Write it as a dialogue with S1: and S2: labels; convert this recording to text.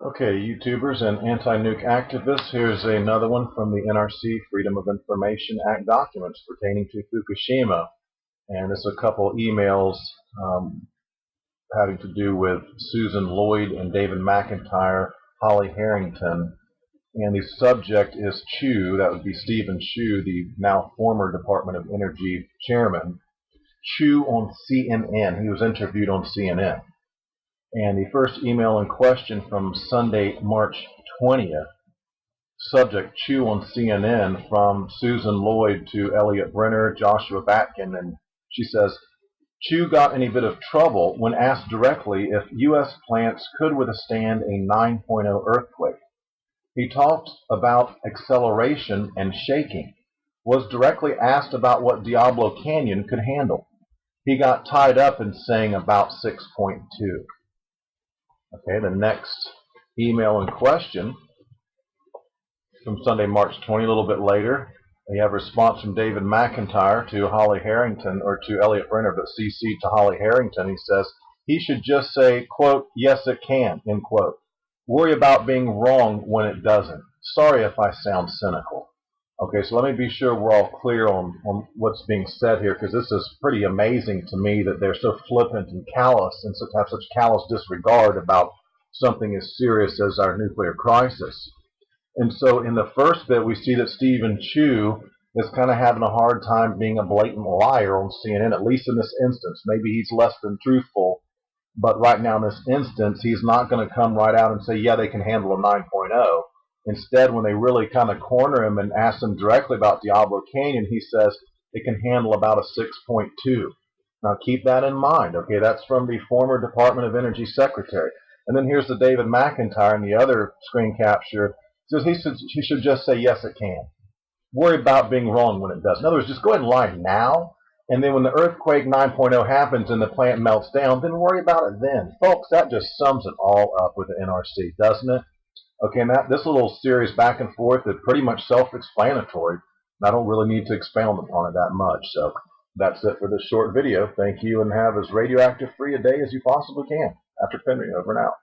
S1: Okay, YouTubers and anti-nuke activists, here's another one from the NRC Freedom of Information Act documents pertaining to Fukushima. And it's a couple emails having to do with Susan Lloyd and David McIntyre, Holly Harrington. And the subject is Chu, that would be Stephen Chu, the now former Department of Energy chairman. Chu on CNN. He was interviewed on CNN. And the first email in question from Sunday, March 20th, subject Chu on CNN, from Susan Lloyd to Elliot Brenner, Joshua Batkin, and she says, Chu got in a bit of trouble when asked directly if U.S. plants could withstand a 9.0 earthquake. He talked about acceleration and shaking, was directly asked about what Diablo Canyon could handle. He got tied up in saying about 6.2. Okay, the next email in question from Sunday, March 20, a little bit later, we have a response from David McIntyre to Holly Harrington, or to Elliot Brenner, but CC to Holly Harrington. He says, he should just say, quote, yes it can, end quote. Worry about being wrong when it doesn't. Sorry if I sound cynical. Okay, so let me be sure we're all clear on what's being said here, because this is pretty amazing to me that they're so flippant and callous and have such callous disregard about something as serious as our nuclear crisis. And so in the first bit, we see that Stephen Chu is kind of having a hard time being a blatant liar on CNN, at least in this instance. Maybe he's less than truthful, but right now in this instance, he's not going to come right out and say, yeah, they can handle a 9.0. Instead, when they really kind of corner him and ask him directly about Diablo Canyon, he says it can handle about a 6.2. Now keep that in mind. Okay, that's from the former Department of Energy Secretary. And then here's the David McIntyre in the other screen capture. Says he should just say, yes, it can. Worry about being wrong when it does. In other words, just go ahead and lie now, and then when the earthquake 9.0 happens and the plant melts down, then worry about it then. Folks, that just sums it all up with the NRC, doesn't it? Okay, and this little series back and forth is pretty much self-explanatory. I don't really need to expound upon it that much. So that's it for this short video. Thank you, and have as radioactive free a day as you possibly can. After Henry, over and out.